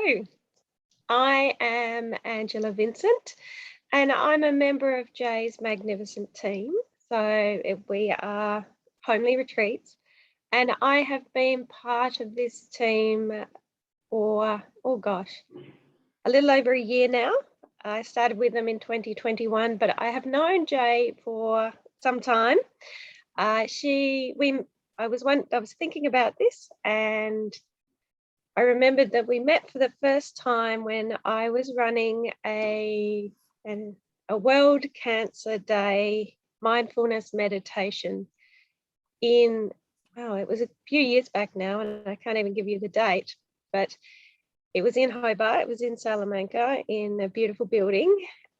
Hello, I am Angela Vincent and I'm a member of Jay's magnificent team. We are Homely Retreats, and I have been part of this team for, a little over a year now. I started with them in 2021, but I have known Jay for some time. I was thinking about this, and I remembered that we met for the first time when I was running a World Cancer Day mindfulness meditation it was a few years back now, and I can't even give you the date, but it was in Hobart, it was in Salamanca in a beautiful building,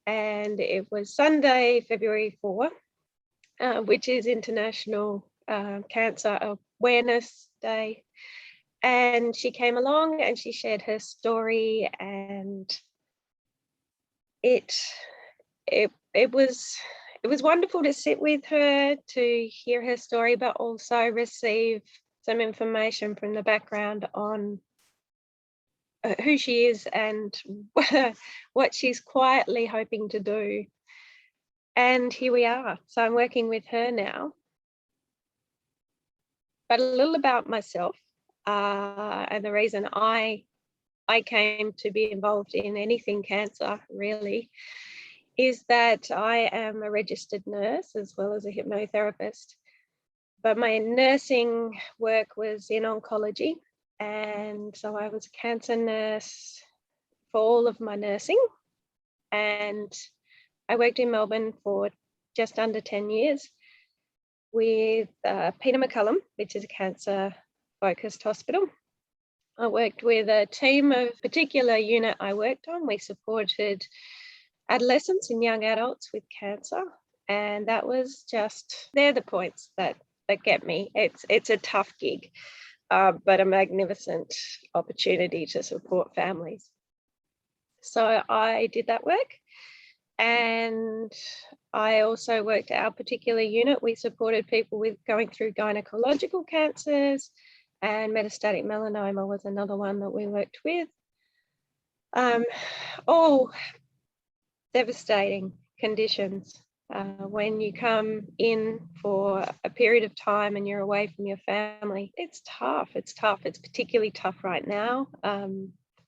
and it was Sunday, February 4, which is International Cancer Awareness Day. And she came along and she shared her story, and it was wonderful to sit with her, to hear her story, but also receive some information from the background on who she is and what she's quietly hoping to do. And here we are. So I'm working with her now. But a little about myself. And the reason I came to be involved in anything cancer really is that I am a registered nurse as well as a hypnotherapist. But my nursing work was in oncology, and so I was a cancer nurse for all of my nursing, and I worked in Melbourne for just under 10 years with Peter McCullum, which is a cancer-focused hospital. I worked with a team of particular unit I worked on. We supported adolescents and young adults with cancer, and that was they're the points that get me. It's a tough gig, but a magnificent opportunity to support families. So I did that work. And I also worked at our particular unit. We supported people with going through gynecological cancers, and metastatic melanoma was another one that we worked with. All devastating conditions. When you come in for a period of time and you're away from your family, it's tough. It's particularly tough right now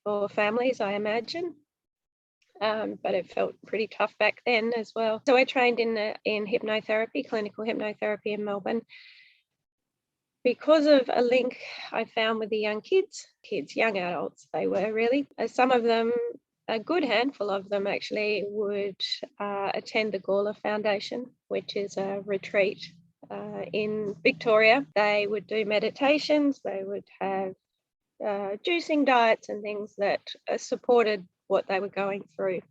for families, I imagine. But it felt pretty tough back then as well. So I trained in hypnotherapy, clinical hypnotherapy in Melbourne, because of a link I found with the young young adults they were really. Some of them, a good handful of them actually, would attend the Gawler Foundation, which is a retreat in Victoria. They would do meditations, they would have juicing diets and things that supported what they were going through.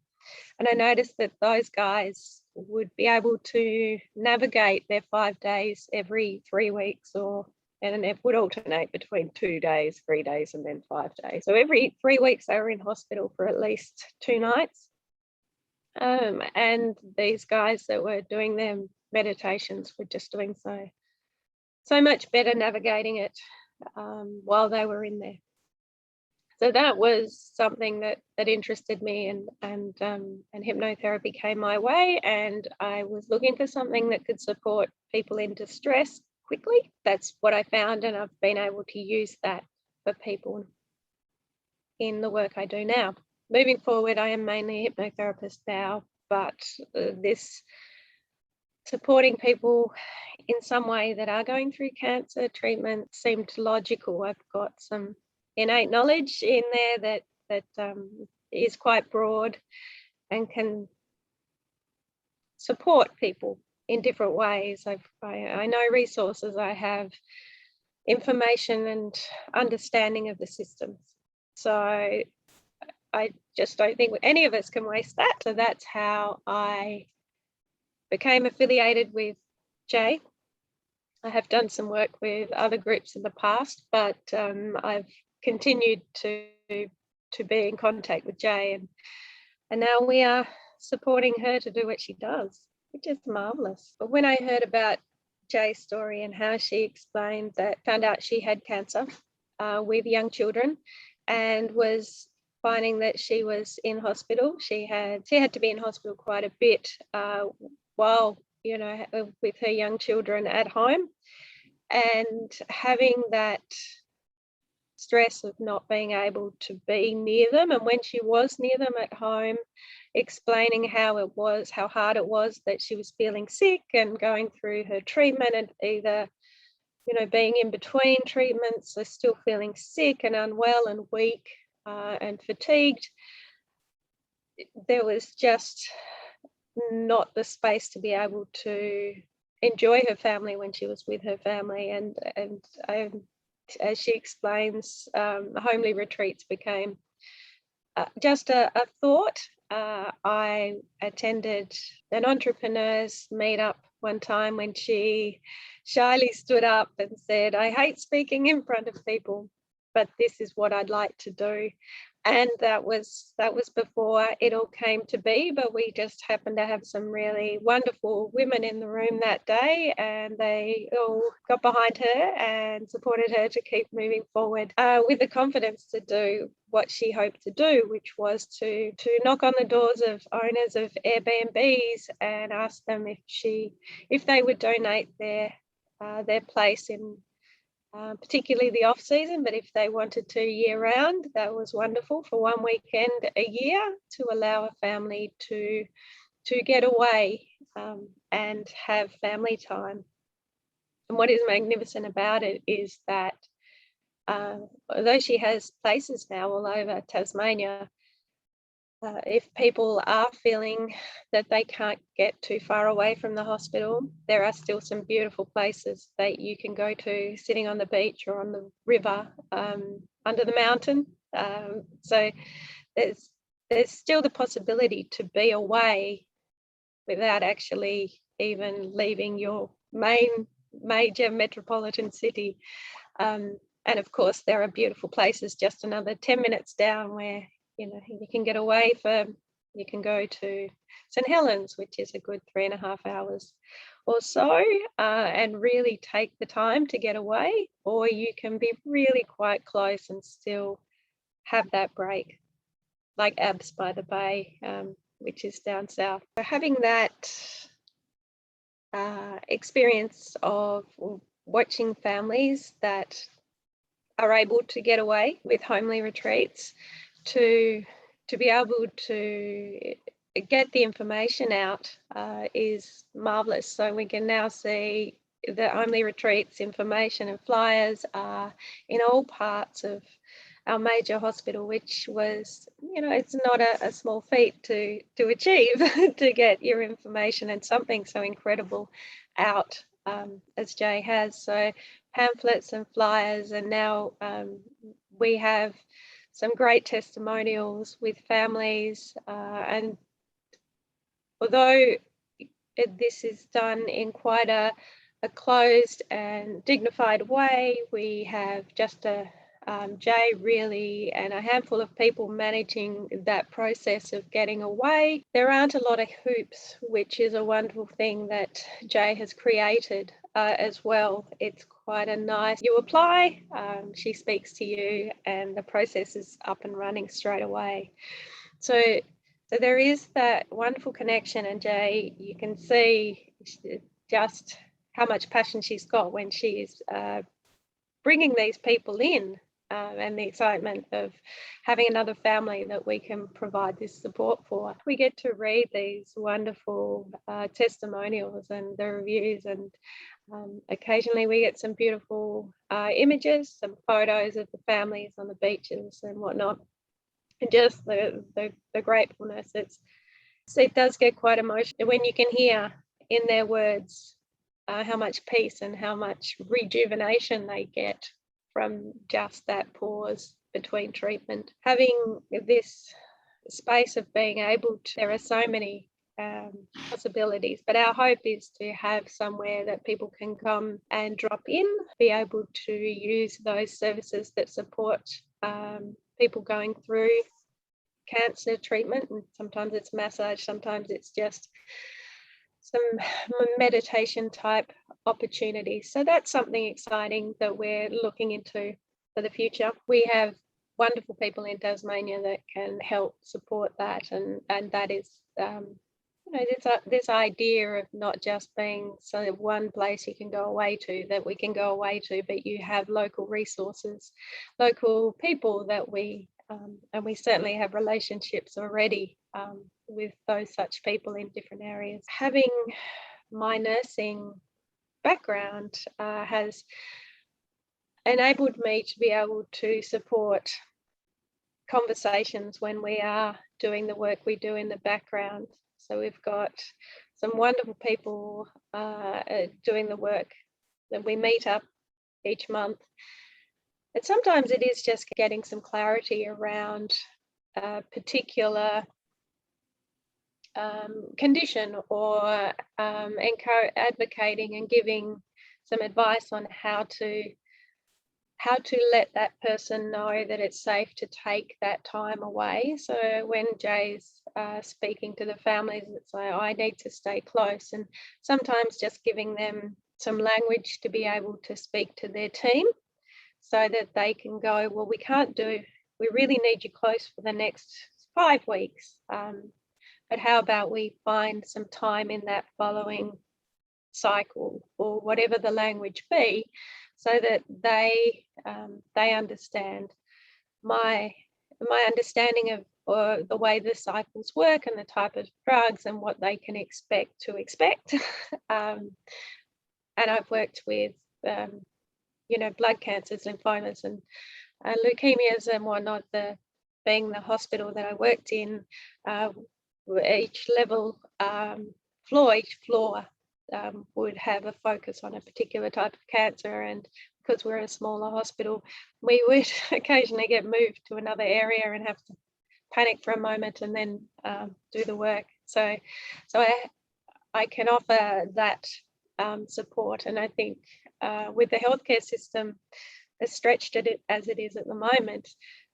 And I noticed that those guys would be able to navigate their 5 days every 3 weeks, and it would alternate between 2 days, 3 days, and then 5 days. So every 3 weeks they were in hospital for at least 2 nights. And these guys that were doing their meditations were just doing so much better navigating it while they were in there. So that was something that interested me, and hypnotherapy came my way, and I was looking for something that could support people in distress quickly. That's what I found, and I've been able to use that for people in the work I do now. Moving forward, I am mainly a hypnotherapist now, but this supporting people in some way that are going through cancer treatment seemed logical. I've got some innate knowledge in there that is quite broad and can support people in different ways. I know resources, I have information and understanding of the systems. So I just don't think any of us can waste that. So that's how I became affiliated with Jay. I have done some work with other groups in the past, but I've continued to be in contact with Jay, and now we are supporting her to do what she does, which is marvelous. But when I heard about Jay's story and how she found out she had cancer with young children, and was finding that she was in hospital. She had to be in hospital quite a bit while, with her young children at home, and having that stress of not being able to be near them. And when she was near them at home, explaining how hard it was that she was feeling sick and going through her treatment, and either being in between treatments, so still feeling sick and unwell and weak and fatigued. There was just not the space to be able to enjoy her family when she was with her family. And as she explains, homely retreats became just a thought. I attended an entrepreneur's meetup one time when she shyly stood up and said, "I hate speaking in front of people, but this is what I'd like to do." And that was before it all came to be, but we just happened to have some really wonderful women in the room that day, and they all got behind her and supported her to keep moving forward with the confidence to do what she hoped to do, which was to knock on the doors of owners of Airbnbs and ask them if they would donate their place in particularly the off season, but if they wanted to year round, that was wonderful, for one weekend a year, to allow a family to get away and have family time. And what is magnificent about it is that although she has places now all over Tasmania, if people are feeling that they can't get too far away from the hospital, there are still some beautiful places that you can go to, sitting on the beach or on the river, under the mountain. So there's still the possibility to be away without actually even leaving your major metropolitan city. And of course, there are beautiful places just another 10 minutes down where you can get away you can go to St Helens, which is a good 3.5 hours or so, and really take the time to get away, or you can be really quite close and still have that break, like Abs by the Bay, which is down south. So having that experience of watching families that are able to get away with homely retreats, to be able to get the information out is marvellous. So we can now see the homely retreats information and flyers are in all parts of our major hospital, which was, it's not a small feat to achieve, to get your information and something so incredible out, as Jay has. So pamphlets and flyers, and now we have some great testimonials with families, and although this is done in quite a closed and dignified way, we have just Jay really and a handful of people managing that process of getting away. There aren't a lot of hoops, which is a wonderful thing that Jay has created as well. It's quite a nice, you apply, she speaks to you, and the process is up and running straight away. So there is that wonderful connection, and Jay, you can see just how much passion she's got when she's bringing these people in, and the excitement of having another family that we can provide this support for. We get to read these wonderful testimonials and the reviews, and occasionally we get some beautiful images, some photos of the families on the beaches and whatnot, and just the gratefulness. It does get quite emotional when you can hear in their words how much peace and how much rejuvenation they get from just that pause between treatment. Having this space of being able to, there are so many possibilities, but our hope is to have somewhere that people can come and drop in, be able to use those services that support people going through cancer treatment. And sometimes it's massage, sometimes it's just some meditation type opportunities. So that's something exciting that we're looking into for the future. We have wonderful people in Tasmania that can help support that, and that is, this idea of not just being one place you can go away to, that we can go away to, but you have local resources, local people that and we certainly have relationships already with those such people in different areas. Having my nursing background has enabled me to be able to support conversations when we are doing the work we do in the background. So we've got some wonderful people doing the work, that we meet up each month. And sometimes it is just getting some clarity around a particular condition, or advocating and giving some advice on how to let that person know that it's safe to take that time away. So when Jay's speaking to the families, it's like, I need to stay close, and sometimes just giving them some language to be able to speak to their team so that they can go, well, we really need you close for the next 5 weeks. But how about we find some time in that following cycle, or whatever the language be, so that they understand my understanding of the way the cycles work, and the type of drugs, and what they can expect. And I've worked with blood cancers, lymphomas, and leukemias and whatnot. Being the hospital that I worked in, each level each floor would have a focus on a particular type of cancer, and because we're a smaller hospital, we would occasionally get moved to another area and have to panic for a moment and then do the work. So I can offer that support, and I think with the healthcare system as stretched as it is at the moment,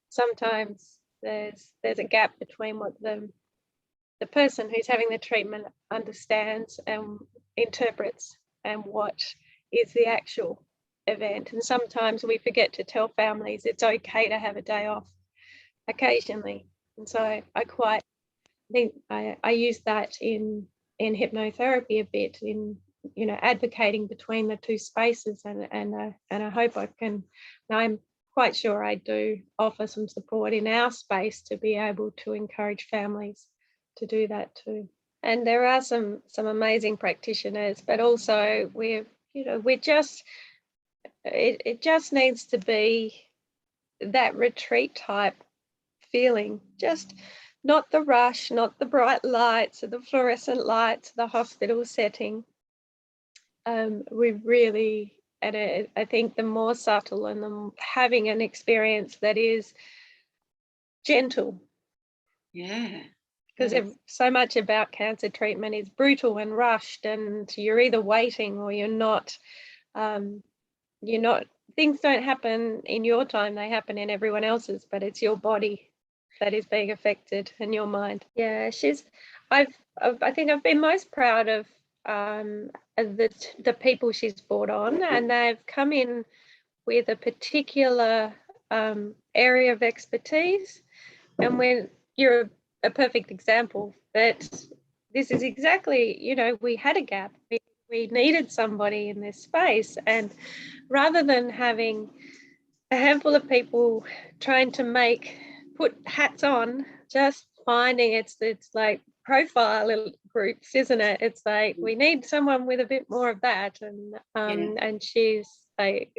sometimes there's a gap between what the person who's having the treatment understands and interprets, and what is the actual event. And sometimes we forget to tell families it's okay to have a day off occasionally. And so I think I use that in hypnotherapy a bit, in advocating between the two spaces, and I hope I'm quite sure I do offer some support in our space to be able to encourage families to do that too. And there are some amazing practitioners, but also it just needs to be that retreat type feeling, just not the rush, not the bright lights or the fluorescent lights, the hospital setting. We really, and I think the more subtle, and having an experience that is gentle. Yeah. Because so much about cancer treatment is brutal and rushed, and you're either waiting or you're not. Things don't happen in your time, they happen in everyone else's, but it's your body that is being affected, and your mind. Yeah, I think I've been most proud of the people she's brought on, and they've come in with a particular area of expertise. And when you're a perfect example that this is exactly, we had a gap. We needed somebody in this space, and rather than having a handful of people trying to put hats on, just finding it's like profile groups, isn't it? It's like, we need someone with a bit more of that, and she's like,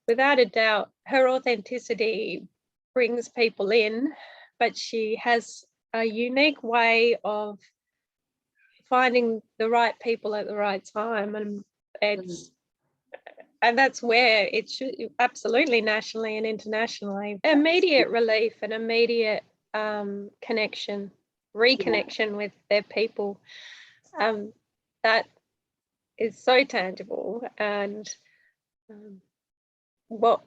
without a doubt, her authenticity brings people in, but she has a unique way of finding the right people at the right time, and that's where it should, absolutely, nationally and internationally. Immediate relief and immediate reconnection with their people, that is so tangible. And what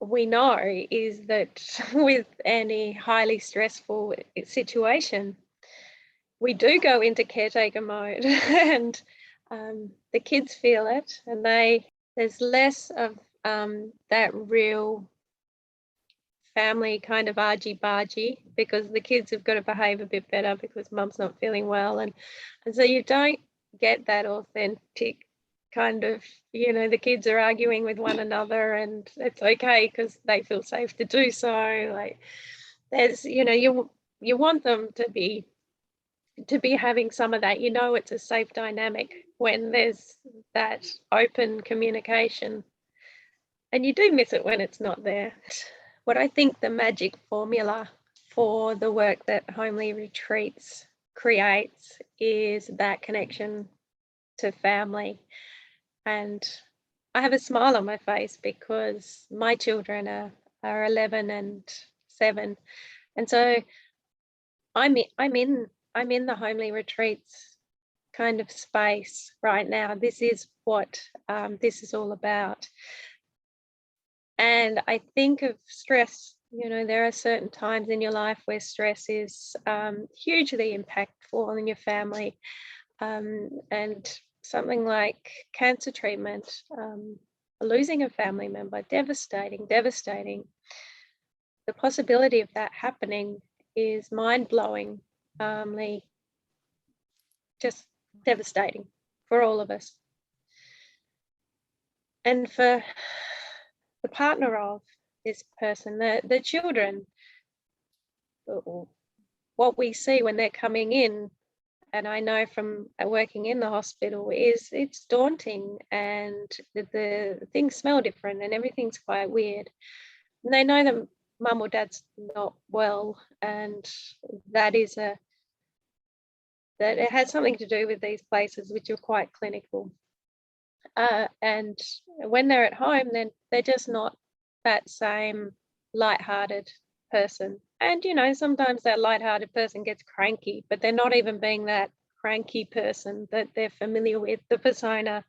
we know is that with any highly stressful situation, we do go into caretaker mode, and the kids feel it, and there's less of that real family kind of argy-bargy because the kids have got to behave a bit better because mum's not feeling well. And so you don't get that authentic kind of, the kids are arguing with one another and it's okay because they feel safe to do so. Like there's, you want them to be having some of that. It's a safe dynamic when there's that open communication. And you do miss it when it's not there. What I think the magic formula for the work that Homely Retreats creates is that connection to family. And I have a smile on my face because my children are 11 and 7. And so I'm in the Homely Retreats kind of space right now. This is what this is all about. And I think of stress, there are certain times in your life where stress is hugely impactful on your family. And something like cancer treatment, losing a family member, devastating. The possibility of that happening is mind-blowingly just devastating for all of us. And for the partner of this person, the children, what we see when they're coming in, and I know from working in the hospital, is it's daunting and the things smell different and everything's quite weird. And they know that mum or dad's not well, and that it has something to do with these places which are quite clinical. And when they're at home, then they're just not that same lighthearted person. And, sometimes that lighthearted person gets cranky, but they're not even being that cranky person that they're familiar with, the persona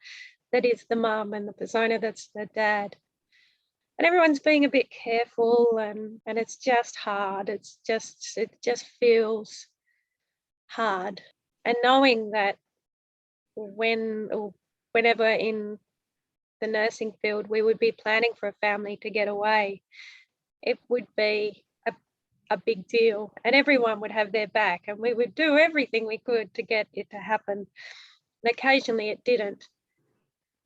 that is the mum and the persona that's the dad. And everyone's being a bit careful and it's just hard. It just feels hard. And knowing that whenever in the nursing field we would be planning for a family to get away, it would be a big deal and everyone would have their back and we would do everything we could to get it to happen. And occasionally it didn't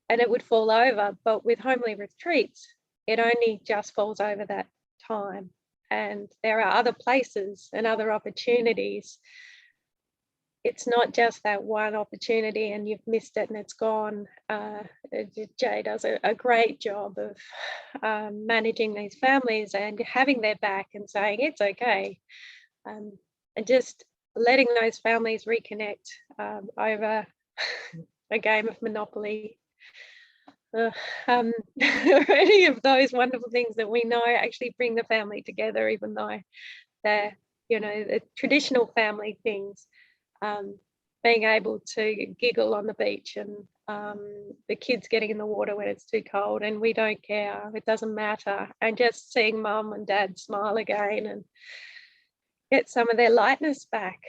and it would fall over, but with Homely Retreats it only just falls over that time, and there are other places and other opportunities. It's not just that one opportunity and you've missed it and it's gone. Jay does a great job of managing these families and having their back and saying it's okay, and just letting those families reconnect over a game of Monopoly. Any of those wonderful things that we know actually bring the family together, even though they're, the traditional family things. Being able to giggle on the beach and the kids getting in the water when it's too cold and we don't care, it doesn't matter, and just seeing mum and dad smile again and get some of their lightness back.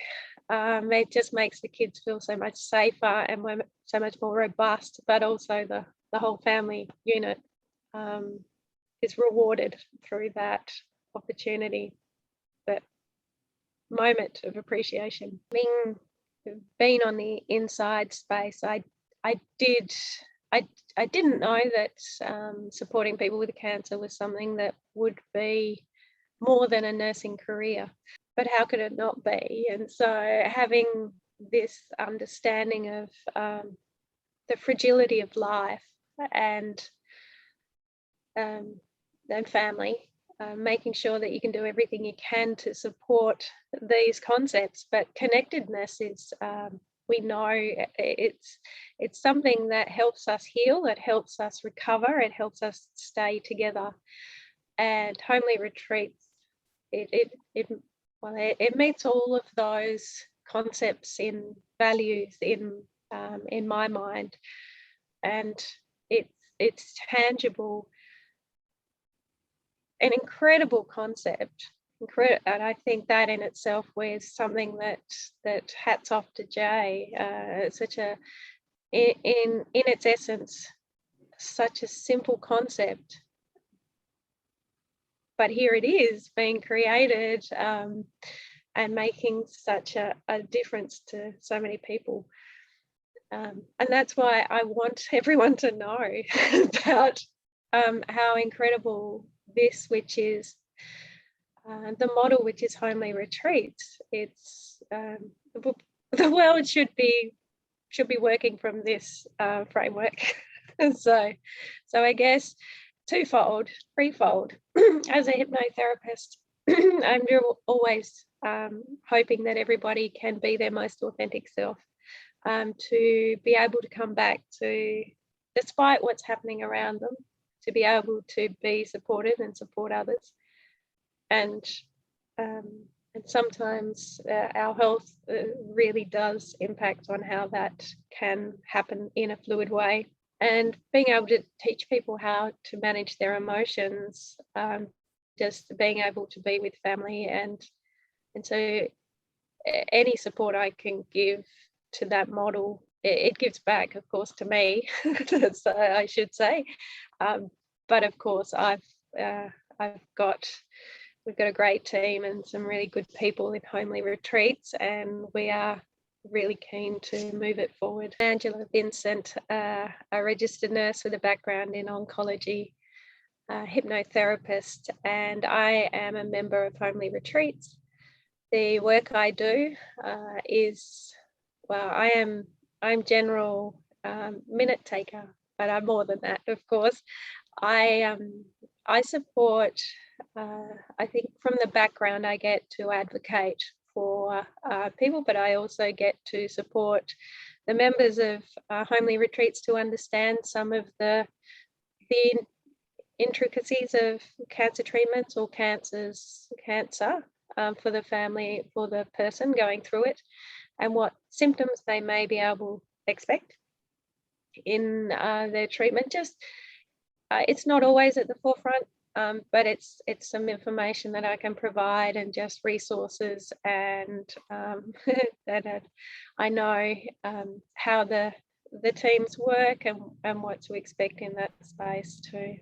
It just makes the kids feel so much safer and we're so much more robust, but also the whole family unit is rewarded through that opportunity, that moment of appreciation. Being on the inside space, I didn't know that supporting people with cancer was something that would be more than a nursing career, but how could it not be? And so having this understanding of the fragility of life and family, making sure that you can do everything you can to support these concepts, but connectedness is, we know it's something that helps us heal, it helps us recover, it helps us stay together. And Homely Retreats, it meets all of those concepts in values in my mind, and it's tangible. An incredible concept, and I think that in itself was something that hats off to Jay. Such a, in its essence, such a simple concept, but here it is being created, and making such a difference to so many people. And that's why I want everyone to know about how incredible this, which is the model, which is homely retreats. It's the world should be working from this framework. so I guess threefold. As a hypnotherapist, I'm always hoping that everybody can be their most authentic self, to be able to come back to, despite what's happening around them, to be able to be supportive and support others. And sometimes our health really does impact on how that can happen in a fluid way. And being able to teach people how to manage their emotions, just being able to be with family, and so any support I can give to that model, it gives back, of course, to me. That's, I should say, but of course we've got a great team and some really good people in homely retreats, and we are really keen to move it forward. Angela Vincent, a registered nurse with a background in oncology, hypnotherapist, and I am a member of homely retreats. The work I do is, well, I'm general minute taker, but I'm more than that, of course. I support, I think from the background I get to advocate for people, but I also get to support the members of homely retreats to understand some of the intricacies of cancer treatments or cancer for the family, for the person going through it, and what symptoms they may be able to expect in their treatment. Just it's not always at the forefront, but it's some information that I can provide, and just resources, and that I know how the teams work, and what to expect in that space too.